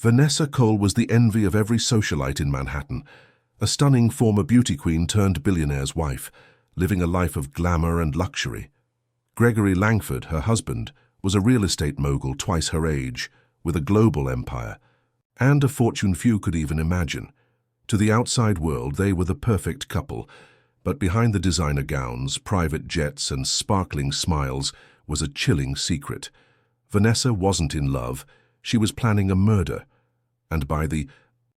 Vanessa Cole was the envy of every socialite in Manhattan, a stunning former beauty queen turned billionaire's wife, living a life of glamour and luxury. Gregory Langford, her husband, was a real estate mogul twice her age, with a global empire, and a fortune few could even imagine. To the outside world, they were the perfect couple, but behind the designer gowns, private jets, and sparkling smiles was a chilling secret. Vanessa wasn't in love, she was planning a murder, and by the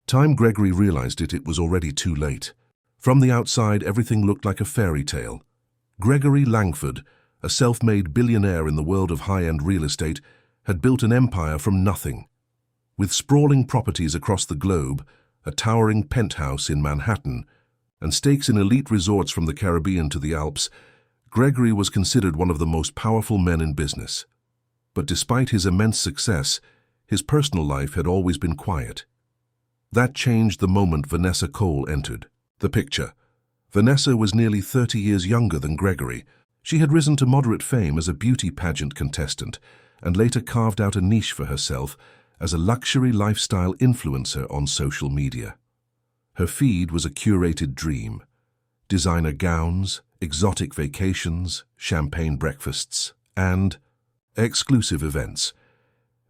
time Gregory realized it, it was already too late. From the outside, everything looked like a fairy tale. Gregory Langford, a self-made billionaire in the world of high-end real estate, had built an empire from nothing. With sprawling properties across the globe, a towering penthouse in Manhattan, and stakes in elite resorts from the Caribbean to the Alps, Gregory was considered one of the most powerful men in business. But despite his immense success, his personal life had always been quiet. That changed the moment Vanessa Cole entered the picture. Vanessa was nearly 30 years younger than Gregory. She had risen to moderate fame as a beauty pageant contestant and later carved out a niche for herself as a luxury lifestyle influencer on social media. Her feed was a curated dream. Designer gowns, exotic vacations, champagne breakfasts, and exclusive events.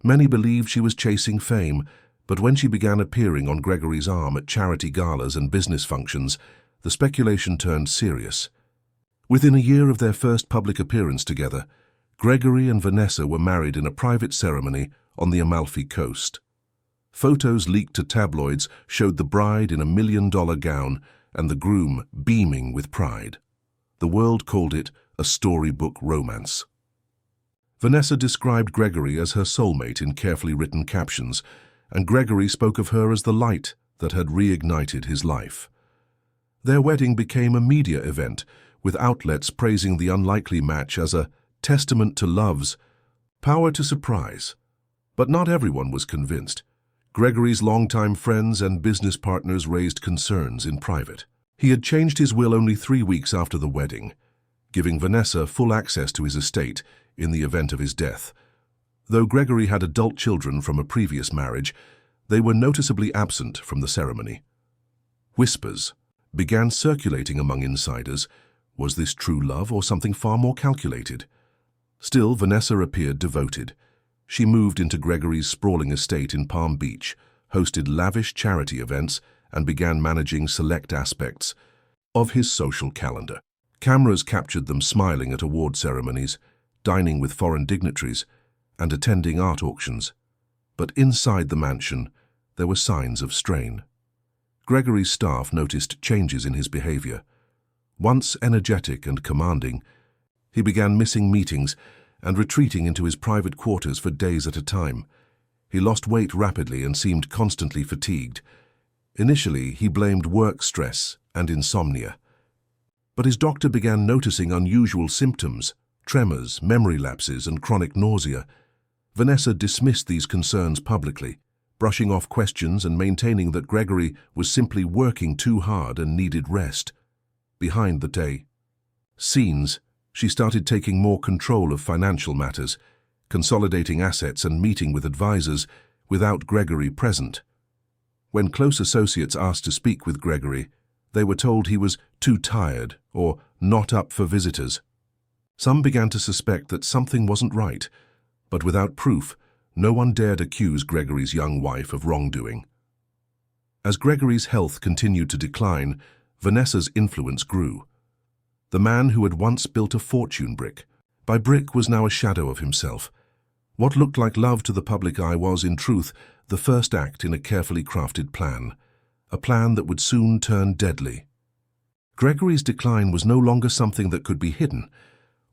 Many believed she was chasing fame, but when she began appearing on Gregory's arm at charity galas and business functions, the speculation turned serious. Within a year of their first public appearance together, Gregory and Vanessa were married in a private ceremony on the Amalfi Coast. Photos leaked to tabloids showed the bride in a $1 million gown and the groom beaming with pride. The world called it a storybook romance. Vanessa described Gregory as her soulmate in carefully written captions, and Gregory spoke of her as the light that had reignited his life. Their wedding became a media event, with outlets praising the unlikely match as a testament to love's power to surprise. But not everyone was convinced. Gregory's longtime friends and business partners raised concerns in private. He had changed his will only 3 weeks after the wedding, giving Vanessa full access to his estate in the event of his death. Though Gregory had adult children from a previous marriage, they were noticeably absent from the ceremony. Whispers began circulating among insiders. Was this true love or something far more calculated? Still, Vanessa appeared devoted. She moved into Gregory's sprawling estate in Palm Beach, hosted lavish charity events, and began managing select aspects of his social calendar. Cameras captured them smiling at award ceremonies, dining with foreign dignitaries, and attending art auctions. But inside the mansion, there were signs of strain. Gregory's staff noticed changes in his behavior. Once energetic and commanding, he began missing meetings and retreating into his private quarters for days at a time. He lost weight rapidly and seemed constantly fatigued. Initially, he blamed work stress and insomnia. But his doctor began noticing unusual symptoms: tremors, memory lapses, and chronic nausea. Vanessa dismissed these concerns publicly, brushing off questions and maintaining that Gregory was simply working too hard and needed rest. Behind the scenes, she started taking more control of financial matters, consolidating assets and meeting with advisors without Gregory present. When close associates asked to speak with Gregory, they were told he was too tired or not up for visitors. Some began to suspect that something wasn't right, but without proof, no one dared accuse Gregory's young wife of wrongdoing. As Gregory's health continued to decline, Vanessa's influence grew. The man who had once built a fortune brick by brick was now a shadow of himself. What looked like love to the public eye was, in truth, the first act in a carefully crafted plan, a plan that would soon turn deadly. Gregory's decline was no longer something that could be hidden.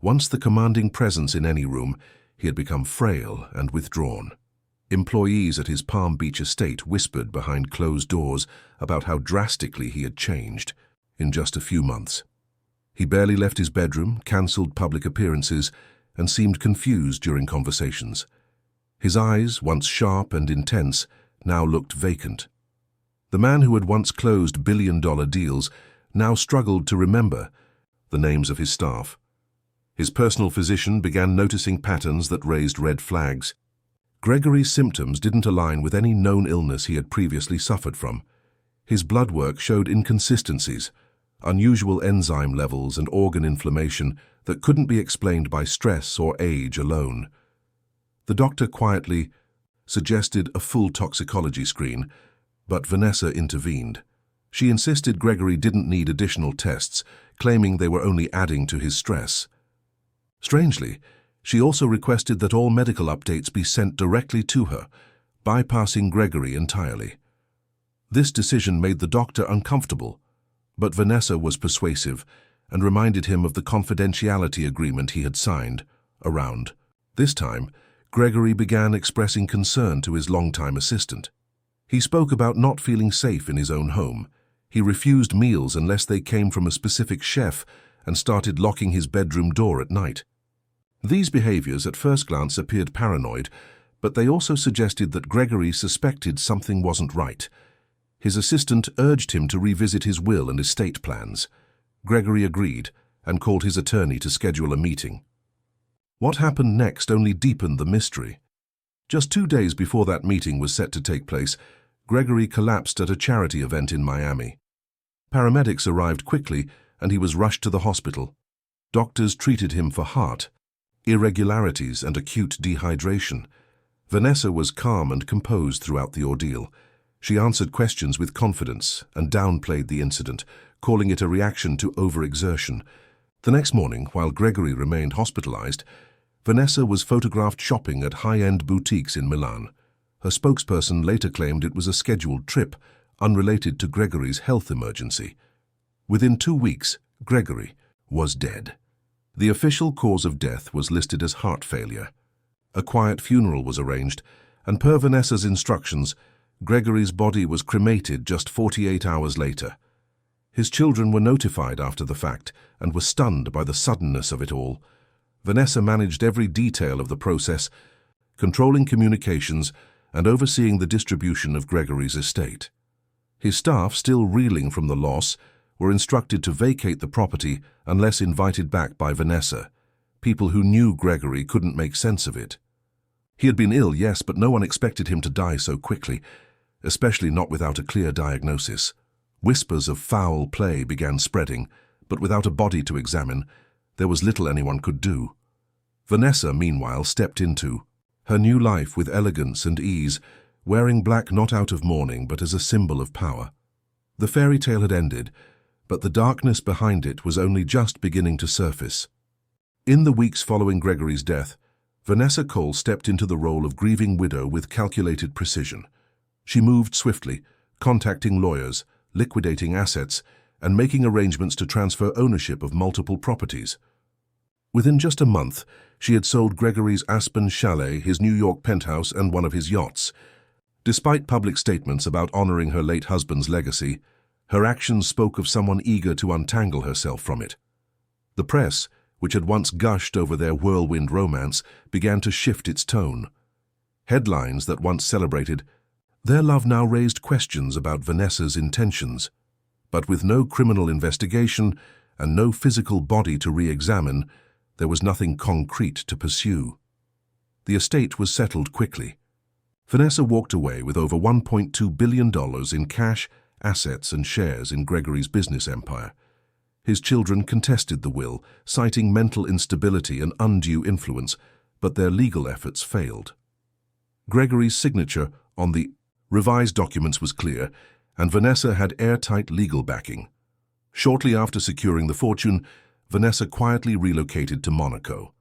Once the commanding presence in any room, he had become frail and withdrawn. Employees at his Palm Beach estate whispered behind closed doors about how drastically he had changed in just a few months. He barely left his bedroom, cancelled public appearances, and seemed confused during conversations. His eyes, once sharp and intense, now looked vacant. The man who had once closed billion-dollar deals now struggled to remember the names of his staff. His personal physician began noticing patterns that raised red flags. Gregory's symptoms didn't align with any known illness he had previously suffered from. His blood work showed inconsistencies, unusual enzyme levels and organ inflammation that couldn't be explained by stress or age alone. The doctor quietly suggested a full toxicology screen, but Vanessa intervened. She insisted Gregory didn't need additional tests, claiming they were only adding to his stress. Strangely, she also requested that all medical updates be sent directly to her, bypassing Gregory entirely. This decision made the doctor uncomfortable, but Vanessa was persuasive and reminded him of the confidentiality agreement he had signed. Around this time, Gregory began expressing concern to his longtime assistant. He spoke about not feeling safe in his own home. He refused meals unless they came from a specific chef and started locking his bedroom door at night. These behaviors at first glance appeared paranoid, but they also suggested that Gregory suspected something wasn't right. His assistant urged him to revisit his will and estate plans. Gregory agreed and called his attorney to schedule a meeting. What happened next only deepened the mystery. Just 2 days before that meeting was set to take place, Gregory collapsed at a charity event in Miami. Paramedics arrived quickly and he was rushed to the hospital. Doctors treated him for heart, irregularities and acute dehydration. Vanessa was calm and composed throughout the ordeal. She answered questions with confidence and downplayed the incident, calling it a reaction to overexertion. The next morning, while Gregory remained hospitalized, Vanessa was photographed shopping at high-end boutiques in Milan. Her spokesperson later claimed it was a scheduled trip, unrelated to Gregory's health emergency. Within 2 weeks, Gregory was dead. The official cause of death was listed as heart failure. A quiet funeral was arranged, and per Vanessa's instructions, Gregory's body was cremated just 48 hours later. His children were notified after the fact and were stunned by the suddenness of it all. Vanessa managed every detail of the process, controlling communications and overseeing the distribution of Gregory's estate. His staff, still reeling from the loss, were instructed to vacate the property unless invited back by Vanessa. People who knew Gregory couldn't make sense of it. He had been ill, yes, but no one expected him to die so quickly, especially not without a clear diagnosis. Whispers of foul play began spreading, but without a body to examine, there was little anyone could do. Vanessa, meanwhile, stepped into her new life with elegance and ease, wearing black not out of mourning but as a symbol of power. The fairy tale had ended, but the darkness behind it was only just beginning to surface. In the weeks following Gregory's death, Vanessa Cole stepped into the role of grieving widow with calculated precision. She moved swiftly, contacting lawyers, liquidating assets, and making arrangements to transfer ownership of multiple properties. Within just a month, she had sold Gregory's Aspen chalet, his New York penthouse, and one of his yachts. Despite public statements about honoring her late husband's legacy, her actions spoke of someone eager to untangle herself from it. The press, which had once gushed over their whirlwind romance, began to shift its tone. Headlines that once celebrated their love now raised questions about Vanessa's intentions. But with no criminal investigation and no physical body to re-examine, there was nothing concrete to pursue. The estate was settled quickly. Vanessa walked away with over $1.2 billion in cash, assets and shares in Gregory's business empire. His children contested the will, citing mental instability and undue influence, but their legal efforts failed. Gregory's signature on the revised documents was clear, and Vanessa had airtight legal backing. Shortly after securing the fortune, Vanessa quietly relocated to Monaco.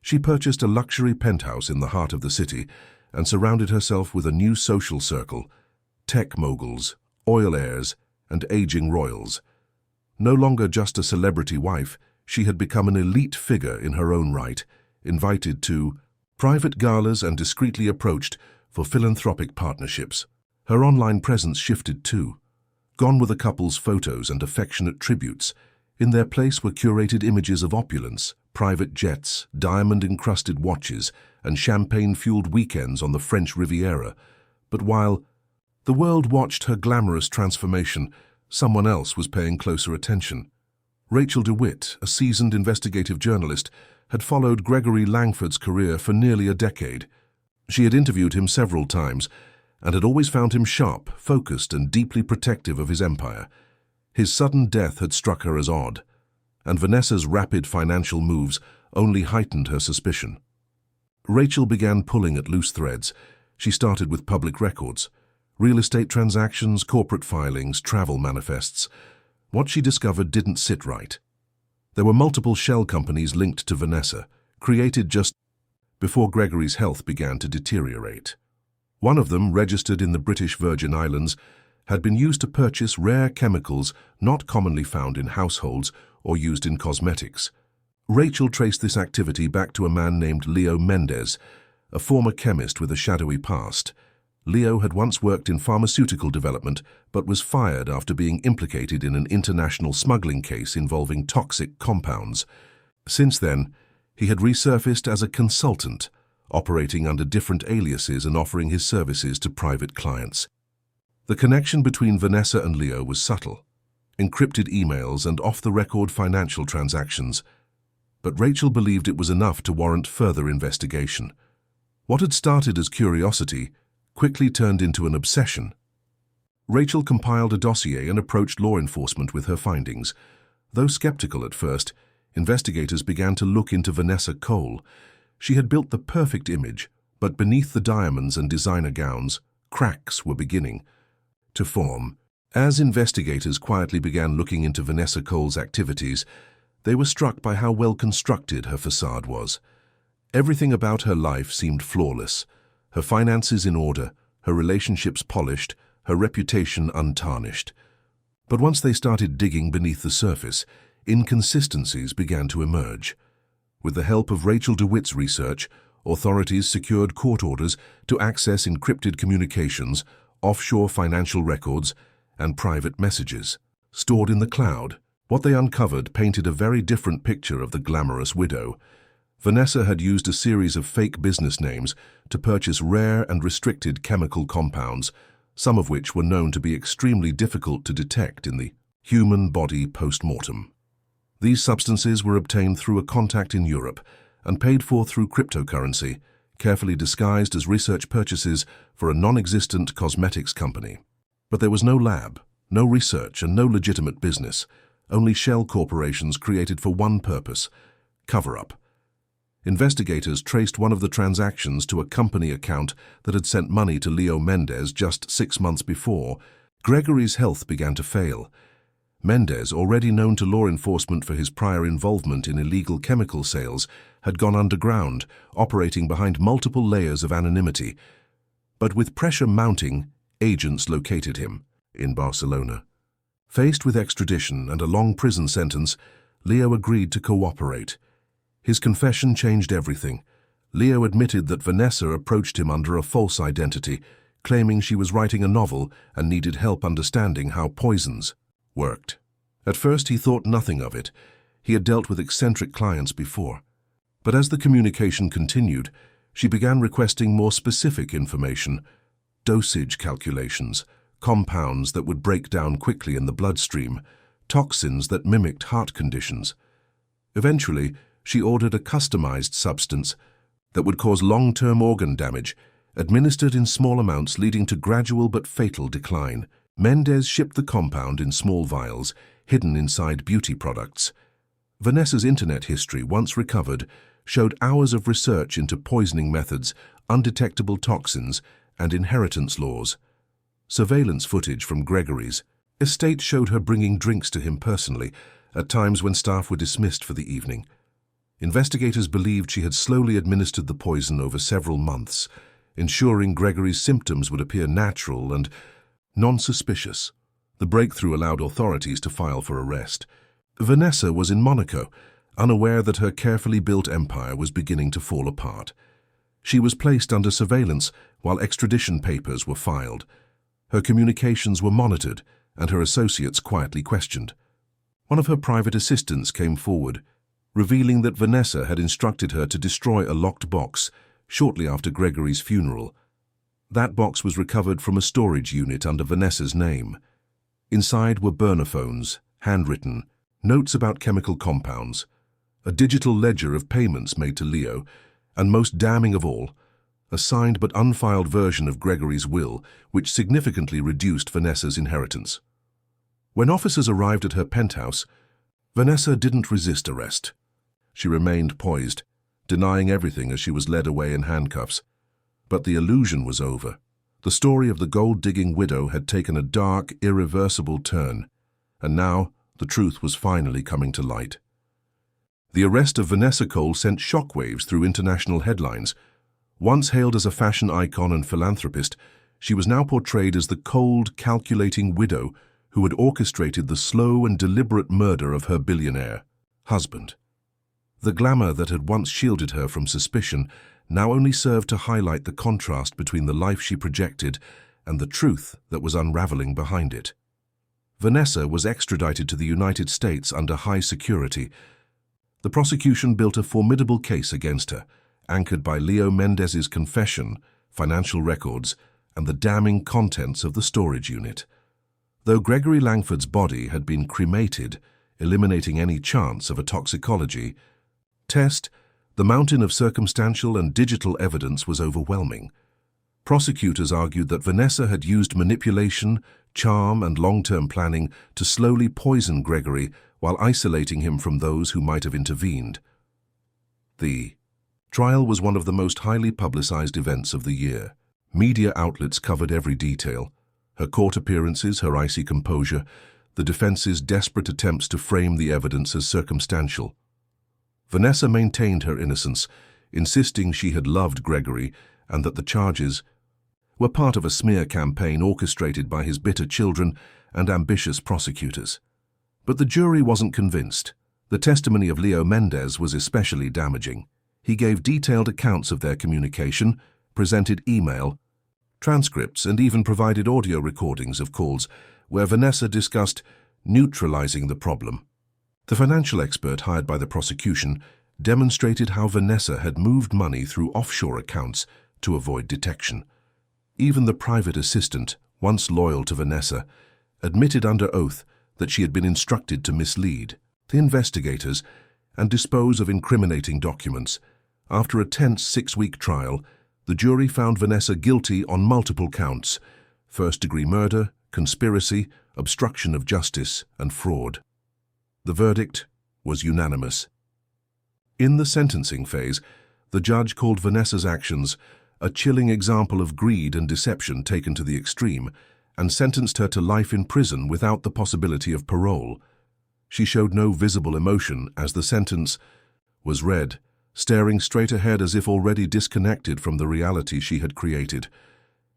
She purchased a luxury penthouse in the heart of the city and surrounded herself with a new social circle: tech moguls, oil heirs, and aging royals. No longer just a celebrity wife, she had become an elite figure in her own right, invited to private galas and discreetly approached for philanthropic partnerships. Her online presence shifted too. Gone were the couple's photos and affectionate tributes. In their place were curated images of opulence, private jets, diamond-encrusted watches, and champagne-fueled weekends on the French Riviera. But while the world watched her glamorous transformation, someone else was paying closer attention. Rachel DeWitt, a seasoned investigative journalist, had followed Gregory Langford's career for nearly a decade. She had interviewed him several times and had always found him sharp, focused, and deeply protective of his empire. His sudden death had struck her as odd, and Vanessa's rapid financial moves only heightened her suspicion. Rachel began pulling at loose threads. She started with public records, real estate transactions, corporate filings, travel manifests. What she discovered didn't sit right. There were multiple shell companies linked to Vanessa, created just before Gregory's health began to deteriorate. One of them, registered in the British Virgin Islands, had been used to purchase rare chemicals not commonly found in households or used in cosmetics. Rachel traced this activity back to a man named Leo Mendez, a former chemist with a shadowy past. Leo had once worked in pharmaceutical development, but was fired after being implicated in an international smuggling case involving toxic compounds. Since then, he had resurfaced as a consultant, operating under different aliases and offering his services to private clients. The connection between Vanessa and Leo was subtle, encrypted emails and off-the-record financial transactions, but Rachel believed it was enough to warrant further investigation. What had started as curiosity quickly turned into an obsession. Rachel compiled a dossier and approached law enforcement with her findings. Though skeptical at first, investigators began to look into Vanessa Cole. She had built the perfect image, but beneath the diamonds and designer gowns, cracks were beginning to form. As investigators quietly began looking into Vanessa Cole's activities, they were struck by how well constructed her facade was. Everything about her life seemed flawless. Her finances in order, her relationships polished, her reputation untarnished. But once they started digging beneath the surface, inconsistencies began to emerge. With the help of Rachel DeWitt's research, authorities secured court orders to access encrypted communications, offshore financial records, and private messages stored in the cloud. What they uncovered painted a very different picture of the glamorous widow. Vanessa had used a series of fake business names to purchase rare and restricted chemical compounds, some of which were known to be extremely difficult to detect in the human body post-mortem. These substances were obtained through a contact in Europe and paid for through cryptocurrency, carefully disguised as research purchases for a non-existent cosmetics company. But there was no lab, no research, and no legitimate business, only shell corporations created for one purpose: cover-up. Investigators traced one of the transactions to a company account that had sent money to Leo Mendez just 6 months before. Gregory's health began to fail. Mendez, already known to law enforcement for his prior involvement in illegal chemical sales, had gone underground, operating behind multiple layers of anonymity. But with pressure mounting, agents located him in Barcelona. Faced with extradition and a long prison sentence, Leo agreed to cooperate. His confession changed everything. Leo admitted that Vanessa approached him under a false identity, claiming she was writing a novel and needed help understanding how poisons worked. At first he thought nothing of it. He had dealt with eccentric clients before. But as the communication continued, she began requesting more specific information: dosage calculations, compounds that would break down quickly in the bloodstream, toxins that mimicked heart conditions. Eventually, she ordered a customized substance that would cause long-term organ damage, administered in small amounts leading to gradual but fatal decline. Mendez shipped the compound in small vials, hidden inside beauty products. Vanessa's internet history, once recovered, showed hours of research into poisoning methods, undetectable toxins, and inheritance laws. Surveillance footage from Gregory's estate showed her bringing drinks to him personally, at times when staff were dismissed for the evening. Investigators believed she had slowly administered the poison over several months, ensuring Gregory's symptoms would appear natural and non-suspicious. The breakthrough allowed authorities to file for arrest. Vanessa was in Monaco, unaware that her carefully built empire was beginning to fall apart. She was placed under surveillance while extradition papers were filed. Her communications were monitored and her associates quietly questioned. One of her private assistants came forward, revealing that Vanessa had instructed her to destroy a locked box shortly after Gregory's funeral. That box was recovered from a storage unit under Vanessa's name. Inside were burner phones, handwritten, notes about chemical compounds, a digital ledger of payments made to Leo, and most damning of all, a signed but unfiled version of Gregory's will, which significantly reduced Vanessa's inheritance. When officers arrived at her penthouse, Vanessa didn't resist arrest. She remained poised, denying everything as she was led away in handcuffs. But the illusion was over. The story of the gold-digging widow had taken a dark, irreversible turn, and now the truth was finally coming to light. The arrest of Vanessa Cole sent shockwaves through international headlines. Once hailed as a fashion icon and philanthropist, she was now portrayed as the cold, calculating widow who had orchestrated the slow and deliberate murder of her billionaire husband. The glamour that had once shielded her from suspicion now only served to highlight the contrast between the life she projected and the truth that was unraveling behind it. Vanessa was extradited to the United States under high security. The prosecution built a formidable case against her, anchored by Leo Mendez's confession, financial records, and the damning contents of the storage unit. Though Gregory Langford's body had been cremated, eliminating any chance of a toxicology test, the mountain of circumstantial and digital evidence was overwhelming. Prosecutors argued that Vanessa had used manipulation, charm, and long-term planning to slowly poison Gregory while isolating him from those who might have intervened. The trial was one of the most highly publicized events of the year. Media outlets covered every detail: her court appearances, her icy composure, the defense's desperate attempts to frame the evidence as circumstantial. Vanessa maintained her innocence, insisting she had loved Gregory and that the charges were part of a smear campaign orchestrated by his bitter children and ambitious prosecutors. But the jury wasn't convinced. The testimony of Leo Mendez was especially damaging. He gave detailed accounts of their communication, presented email, transcripts, and even provided audio recordings of calls where Vanessa discussed neutralizing the problem. The financial expert hired by the prosecution demonstrated how Vanessa had moved money through offshore accounts to avoid detection. Even the private assistant, once loyal to Vanessa, admitted under oath that she had been instructed to mislead the investigators and dispose of incriminating documents. After a tense 6-week trial, the jury found Vanessa guilty on multiple counts: first-degree murder, conspiracy, obstruction of justice, and fraud. The verdict was unanimous. In the sentencing phase, the judge called Vanessa's actions a chilling example of greed and deception taken to the extreme, and sentenced her to life in prison without the possibility of parole. She showed no visible emotion as the sentence was read, staring straight ahead as if already disconnected from the reality she had created.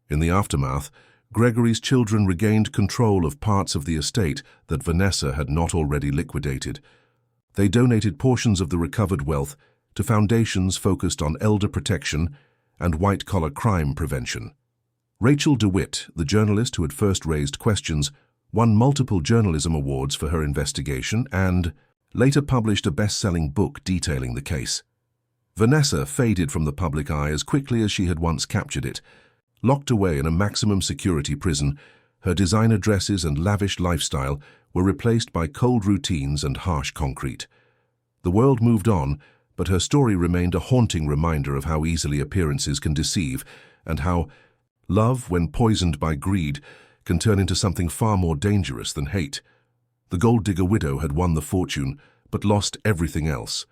In the aftermath, Gregory's children regained control of parts of the estate that Vanessa had not already liquidated. They donated portions of the recovered wealth to foundations focused on elder protection and white-collar crime prevention. Rachel DeWitt, the journalist who had first raised questions, won multiple journalism awards for her investigation and later published a best-selling book detailing the case. Vanessa faded from the public eye as quickly as she had once captured it. Locked away in a maximum security prison, her designer dresses and lavish lifestyle were replaced by cold routines and harsh concrete. The world moved on, but her story remained a haunting reminder of how easily appearances can deceive and how love, when poisoned by greed, can turn into something far more dangerous than hate. The gold-digger widow had won the fortune, but lost everything else.